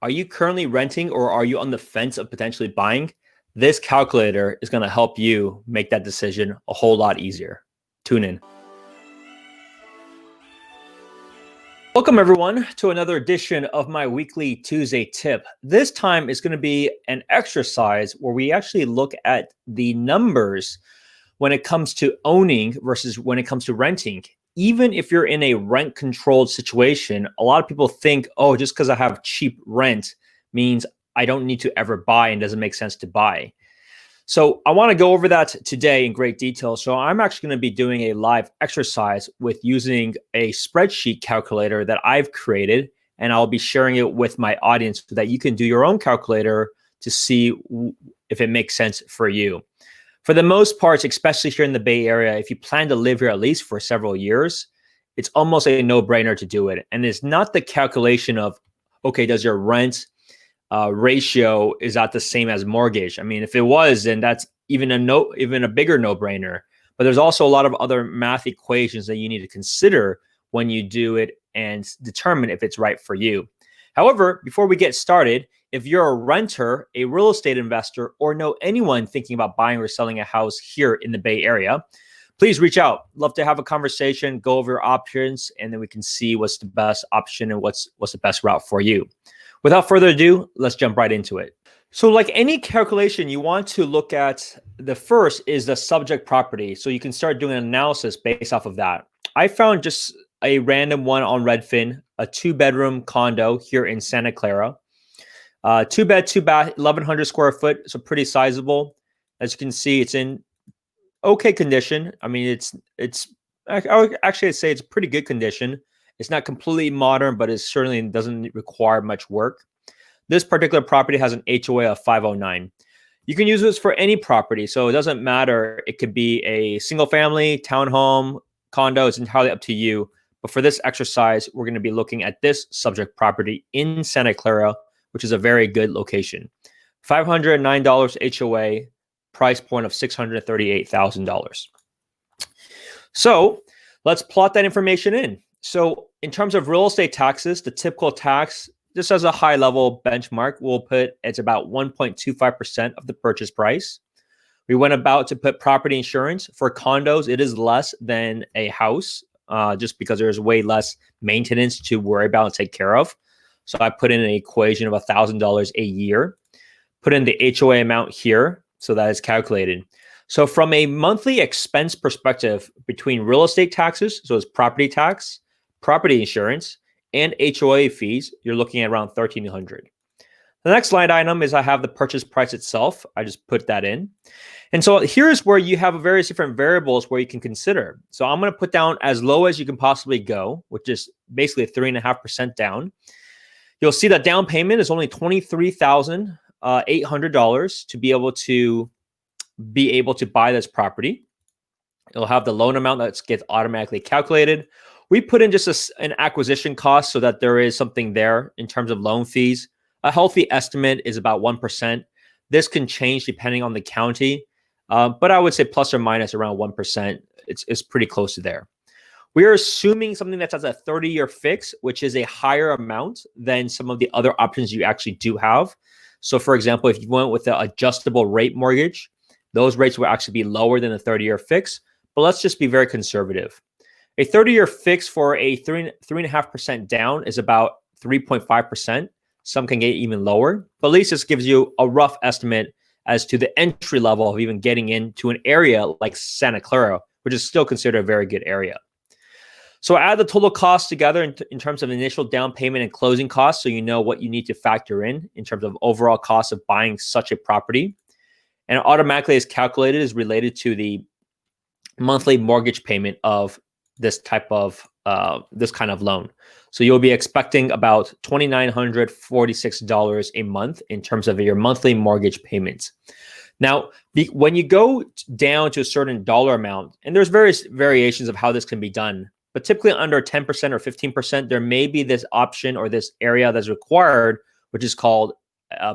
Are you currently renting or are you on the fence of potentially buying? This calculator is going to help you make that decision a whole lot easier. Tune in. Welcome everyone to another edition of my weekly Tuesday tip. This time is going to be an exercise where we actually look at the numbers when it comes to owning versus when it comes to renting. Even if you're in a rent controlled situation, a lot of people think, oh, just because I have cheap rent means I don't need to ever buy and doesn't make sense to buy. So I want to go over that today in great detail. So I'm actually going to be doing a live exercise with using a spreadsheet calculator that I've created, and I'll be sharing it with my audience so that you can do your own calculator to see if it makes sense for you. For the most part, especially here in the Bay Area, if you plan to live here at least for several years, it's almost a no-brainer to do it. And it's not the calculation of, okay, does your rent ratio is that the same as mortgage? I mean, if it was, then that's even a bigger no-brainer. But there's also a lot of other math equations that you need to consider when you do it and determine if it's right for you. However, before we get started, if you're a renter, a real estate investor, or know anyone thinking about buying or selling a house here in the Bay Area, please reach out. Love to have a conversation, go over your options, and then we can see what's the best option and what's the best route for you. Without further ado, let's jump right into it. So like any calculation, you want to look at the first is the subject property. So you can start doing an analysis based off of that. I found just a random one on Redfin, a 2-bedroom condo here in Santa Clara. 2-bed, 2-bath, 1,100 square foot, so pretty sizable. As you can see, it's in okay condition. I mean, I would actually say it's pretty good condition. It's not completely modern, but it certainly doesn't require much work. This particular property has an HOA of 509. You can use this for any property, so it doesn't matter. It could be a single family, townhome, condo. It's entirely up to you. But for this exercise, we're going to be looking at this subject property in Santa Clara, which is a very good location. $509 HOA, price point of $638,000. So let's plot that information in. So in terms of real estate taxes, the typical tax, just as a high level benchmark, we'll put it's about 1.25% of the purchase price. We went about to put property insurance. For condos, it is less than a house, just because there's way less maintenance to worry about and take care of. So I put in an equation of $1,000 a year, put in the HOA amount here, so that is calculated. So from a monthly expense perspective between real estate taxes, so it's property tax, property insurance, and HOA fees, you're looking at around $1,300. The next line item is I have the purchase price itself. I just put that in. And so here's where you have various different variables where you can consider. So I'm going to put down as low as you can possibly go, which is basically 3.5% down. You'll see that down payment is only $23,800 to be able to buy this property. You'll have the loan amount that gets automatically calculated. We put in just an acquisition cost so that there is something there in terms of loan fees. A healthy estimate is about 1%. This can change depending on the county, but I would say plus or minus around 1%. It's pretty close to there. We are assuming something that's at a 30-year fix, which is a higher amount than some of the other options you actually do have. So for example, if you went with the adjustable rate mortgage, those rates will actually be lower than a 30-year fix, but let's just be very conservative. A 30-year fix for a 3.5% down is about 3.5%. Some can get even lower, but at least this gives you a rough estimate as to the entry level of even getting into an area like Santa Clara, which is still considered a very good area. So add the total cost together in terms of initial down payment and closing costs, so you know what you need to factor in terms of overall cost of buying such a property. And it automatically is calculated as related to the monthly mortgage payment of this type of this kind of loan. So you'll be expecting about $2,946 a month in terms of your monthly mortgage payments. Now, when you go down to a certain dollar amount, and there's various variations of how this can be done, but typically under 10% or 15%, there may be this option or this area that's required, which is called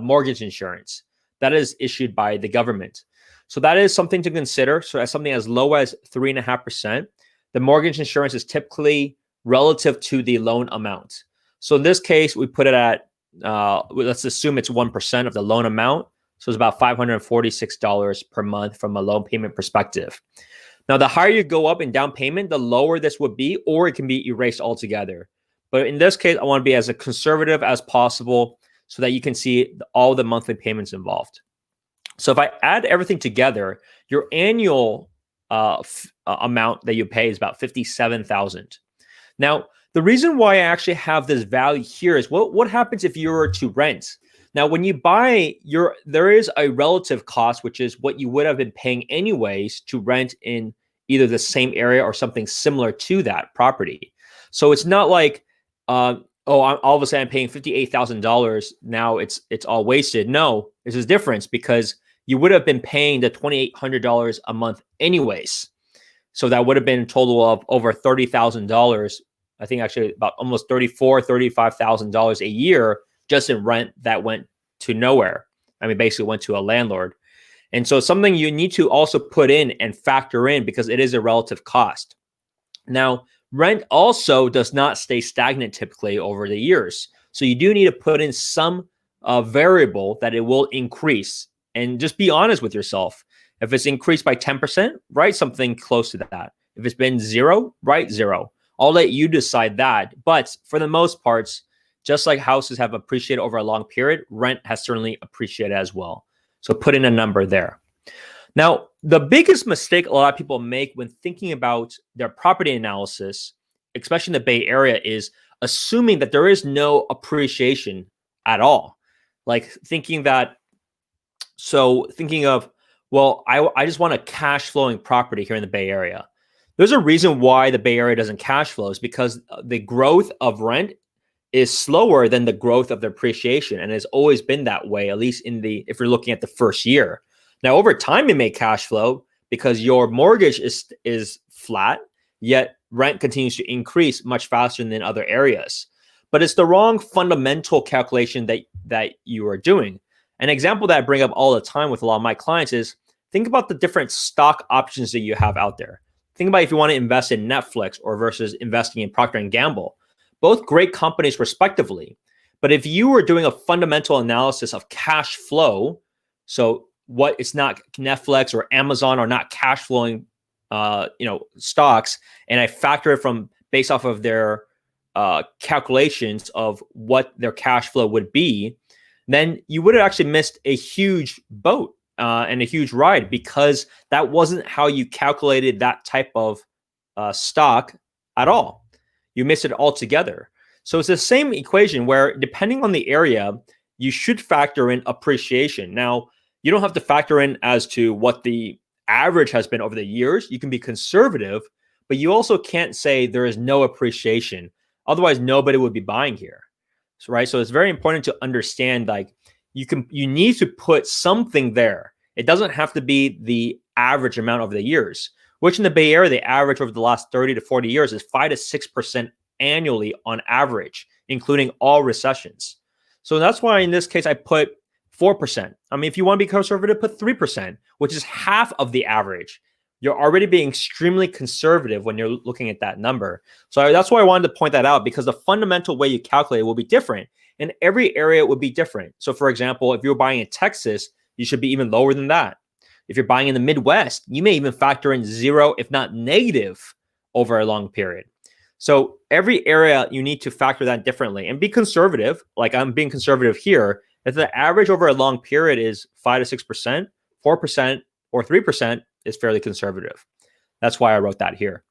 mortgage insurance. That is issued by the government. So that is something to consider. So as something as low as 3.5%, the mortgage insurance is typically relative to the loan amount. So in this case, we put it at let's assume it's 1% of the loan amount. So it's about $546 per month from a loan payment perspective. Now, the higher you go up in down payment, the lower this would be, or it can be erased altogether. But in this case, I want to be as conservative as possible so that you can see all the monthly payments involved. So if I add everything together, your annual amount that you pay is about $57,000. Now, the reason why I actually have this value here is what happens if you were to rent? Now, when you buy, there is a relative cost, which is what you would have been paying anyways to rent in either the same area or something similar to that property. So it's not like, all of a sudden I'm paying $58,000. Now it's all wasted. No, there's a difference because you would have been paying the $2,800 a month anyways. So that would have been a total of over $30,000. I think actually about almost $34,000, $35,000 a year just in rent that went to nowhere. I mean, basically went to a landlord. And so it's something you need to also put in and factor in because it is a relative cost. Now, rent also does not stay stagnant typically over the years. So you do need to put in some variable that it will increase. And just be honest with yourself. If it's increased by 10%, write something close to that. If it's been zero, write zero. I'll let you decide that. But for the most parts, just like houses have appreciated over a long period, rent has certainly appreciated as well. So put in a number there. Now, the biggest mistake a lot of people make when thinking about their property analysis, especially in the Bay Area, is assuming that there is no appreciation at all. Like thinking of, well, I just want a cash flowing property here in the Bay Area. There's a reason why the Bay Area doesn't cash flow is because the growth of rent is slower than the growth of the appreciation, and has always been that way, at least if you're looking at the first year. Now, over time, it may cash flow because your mortgage is flat, yet rent continues to increase much faster than other areas. But it's the wrong fundamental calculation that you are doing. An example that I bring up all the time with a lot of my clients is think about the different stock options that you have out there. Think about if you want to invest in Netflix or versus investing in Procter & Gamble. Both great companies respectively. But if you were doing a fundamental analysis of cash flow, so what it's not Netflix or Amazon are not cash flowing stocks, and I factor it based off of their calculations of what their cash flow would be, then you would have actually missed a huge boat and a huge ride because that wasn't how you calculated that type of stock at all. You miss it altogether. So it's the same equation where depending on the area, you should factor in appreciation. Now, you don't have to factor in as to what the average has been over the years. You can be conservative, but you also can't say there is no appreciation. Otherwise, nobody would be buying here. So, right? So it's very important to understand like you need to put something there. It doesn't have to be the average amount over the years, which in the Bay Area, the average over the last 30 to 40 years is 5 to 6% annually on average, including all recessions. So that's why in this case, I put 4%. I mean, if you want to be conservative, put 3%, which is half of the average. You're already being extremely conservative when you're looking at that number. So that's why I wanted to point that out because the fundamental way you calculate it will be different. And every area would be different. So for example, if you're buying in Texas, you should be even lower than that. If you're buying in the Midwest, you may even factor in zero, if not negative, over a long period. So every area, you need to factor that differently and be conservative. Like I'm being conservative here. If the average over a long period is 5 to 6%, 4%, or 3% is fairly conservative. That's why I wrote that here.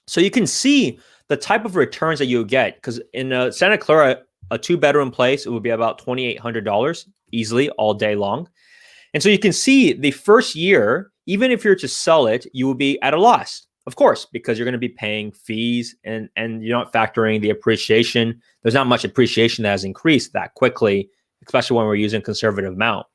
So you can see the type of returns that you get because in Santa Clara, a 2-bedroom place, it would be about $2,800 easily all day long. And so you can see the first year, even if you're to sell it, you will be at a loss, of course, because you're going to be paying fees and you're not factoring the appreciation. There's not much appreciation that has increased that quickly, especially when we're using a conservative amount.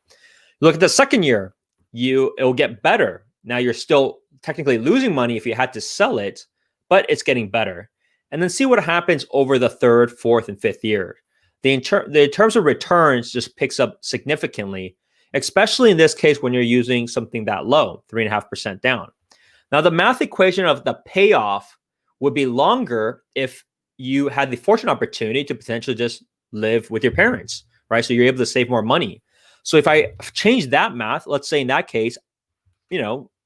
Look at the second year, it'll get better. Now you're still technically losing money if you had to sell it, but it's getting better. And then see what happens over the third, fourth, and fifth year. The terms of returns just picks up significantly, especially in this case when you're using something that low, 3.5% down. Now, the math equation of the payoff would be longer if you had the fortunate opportunity to potentially just live with your parents, right? So you're able to save more money. So if I change that math, let's say in that case,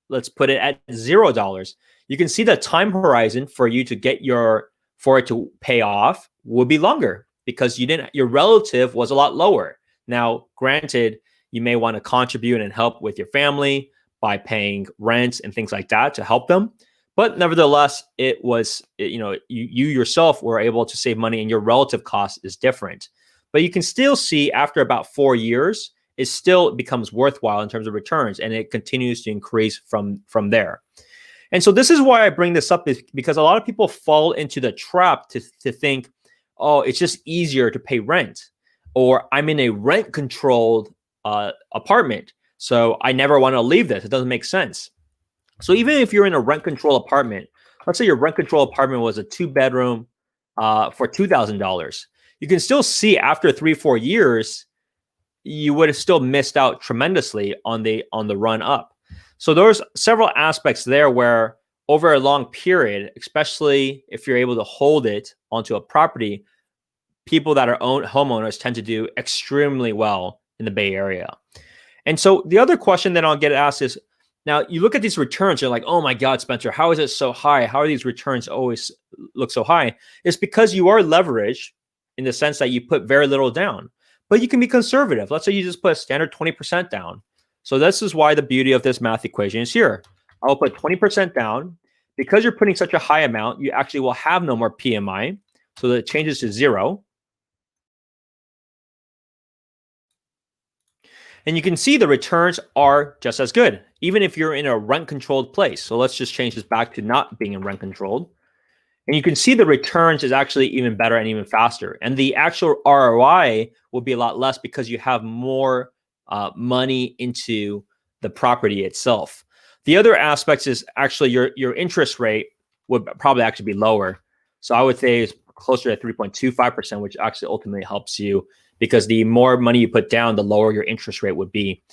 let's put it at $0. You can see the time horizon for you to for it to pay off would be longer because your relative was a lot lower. Now, granted, you may want to contribute and help with your family by paying rent and things like that to help them. But nevertheless, you yourself were able to save money and your relative cost is different. But you can still see after about 4 years, it still becomes worthwhile in terms of returns, and it continues to increase from there. And so this is why I bring this up, is because a lot of people fall into the trap to think, oh, it's just easier to pay rent, or I'm in a rent controlled apartment, so I never want to leave this. It doesn't make sense. So even if you're in a rent control apartment, let's say your rent control apartment was a 2-bedroom for $2,000, you can still see after 3-4 years you would have still missed out tremendously on the run up. So there's several aspects there where over a long period, especially if you're able to hold it onto a property, people that are homeowners tend to do extremely well in the Bay Area. And so the other question that I'll get asked is, now you look at these returns, you're like, oh my God, Spencer, how is it so high? How are these returns always look so high? It's because you are leveraged in the sense that you put very little down. But you can be conservative. Let's say you just put a standard 20% down. So this is why the beauty of this math equation is here. I'll put 20% down. Because you're putting such a high amount, you actually will have no more PMI. So that it changes to 0. And you can see the returns are just as good, even if you're in a rent-controlled place. So let's just change this back to not being in rent-controlled. And you can see the returns is actually even better and even faster. And the actual ROI will be a lot less because you have more money into the property itself. The other aspects is actually your interest rate would probably actually be lower. So I would say it's closer to 3.25%, which actually ultimately helps you because the more money you put down, the lower your interest rate would be.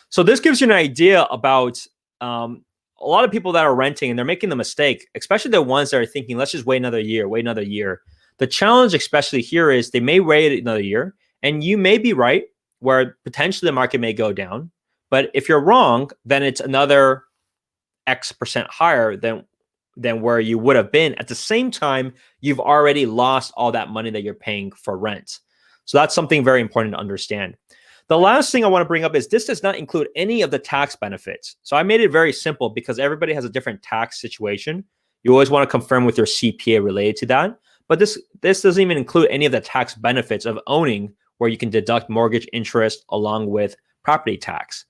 So this gives you an idea about a lot of people that are renting, and they're making the mistake, especially the ones that are thinking, let's just wait another year. The challenge, especially here, is they may wait another year, and you may be right, where potentially the market may go down. But if you're wrong, then it's another X% higher than where you would have been. At the same time, you've already lost all that money that you're paying for rent. So that's something very important to understand. The last thing I want to bring up is this does not include any of the tax benefits. So I made it very simple because everybody has a different tax situation. You always want to confirm with your CPA related to that. But this doesn't even include any of the tax benefits of owning, where you can deduct mortgage interest along with property tax.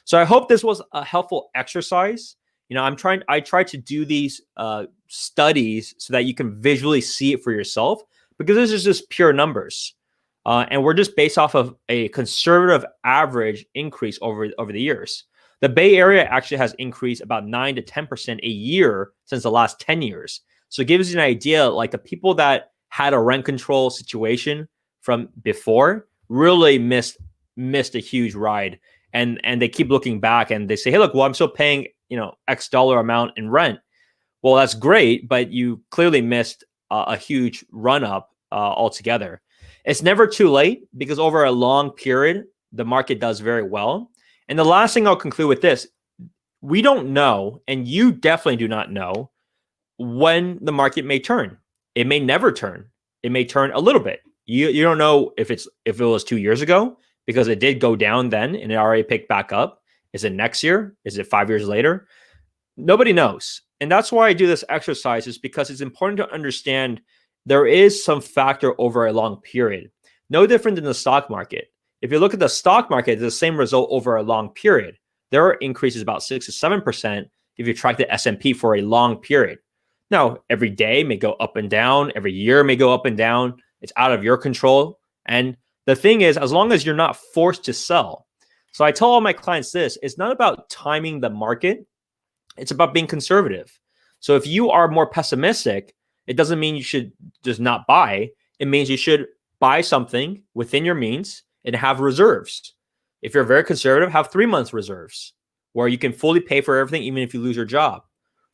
So I hope this was a helpful exercise. I try to do these studies so that you can visually see it for yourself, because this is just pure numbers. And we're just based off of a conservative average increase over the years. The Bay Area actually has increased about 9 to 10% a year since the last 10 years. So it gives you an idea, like the people that had a rent control situation from before really missed a huge ride. And they keep looking back and they say, hey, look, well, I'm still paying, X dollar amount in rent. Well, that's great, but you clearly missed a huge run up altogether. It's never too late because over a long period, the market does very well. And the last thing I'll conclude with this, we don't know, and you definitely do not know, when the market may turn. It may never turn. It may turn a little bit. You don't know if it was 2 years ago, because it did go down then and it already picked back up. Is it next year? Is it 5 years later? Nobody knows. And that's why I do this exercise, is because it's important to understand there is some factor over a long period. No different than the stock market. If you look at the stock market, it's the same result over a long period. There are increases about 6 to 7% if you track the S&P for a long period. Now, every day may go up and down. Every year may go up and down. It's out of your control. And the thing is, as long as you're not forced to sell. So I tell all my clients this, it's not about timing the market. It's about being conservative. So if you are more pessimistic, it doesn't mean you should just not buy. It means you should buy something within your means and have reserves. If you're very conservative, have 3 months reserves where you can fully pay for everything, even if you lose your job.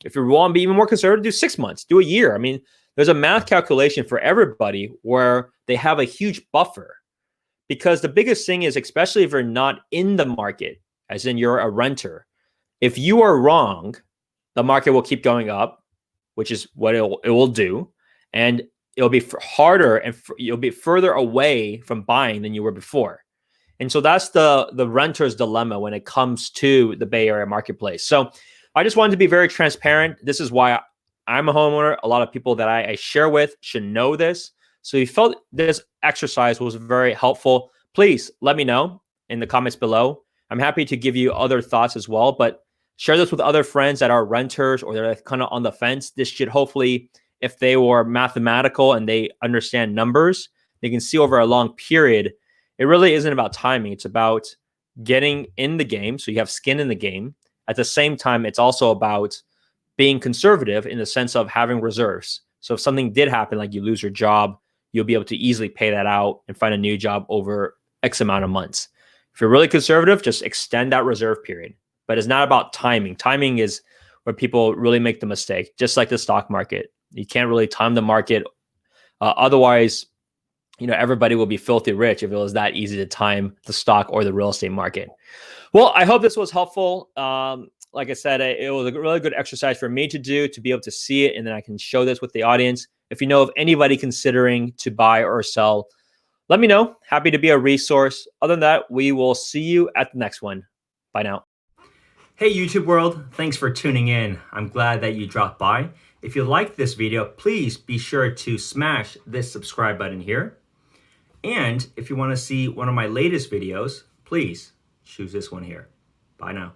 If you want to be even more conservative, do 6 months, do a year. I mean, there's a math calculation for everybody where they have a huge buffer. Because the biggest thing is, especially if you're not in the market, as in you're a renter, if you are wrong, the market will keep going up, which is what it will do. And it'll be harder and you'll be further away from buying than you were before. And so that's the renter's dilemma when it comes to the Bay Area marketplace. So I just wanted to be very transparent. This is why I'm a homeowner. A lot of people that I share with should know this. So if you felt this exercise was very helpful, please let me know in the comments below. I'm happy to give you other thoughts as well, but share this with other friends that are renters or they're kind of on the fence. This should hopefully, if they were mathematical and they understand numbers, they can see over a long period. It really isn't about timing. It's about getting in the game. So you have skin in the game. At the same time, it's also about being conservative in the sense of having reserves. So if something did happen, like you lose your job, you'll be able to easily pay that out and find a new job over X amount of months. If you're really conservative, just extend that reserve period. But it's not about timing. Timing is where people really make the mistake, just like the stock market. You can't really time the market. Otherwise, everybody will be filthy rich if it was that easy to time the stock or the real estate market. Well, I hope this was helpful. Like I said, it was a really good exercise for me to do, to be able to see it, and then I can show this with the audience. If you know of anybody considering to buy or sell, let me know. Happy to be a resource. Other than that, we will see you at the next one. Bye now. Hey YouTube world, thanks for tuning in. I'm glad that you dropped by. If you liked this video, please be sure to smash this subscribe button here. And if you want to see one of my latest videos, please choose this one here. Bye now.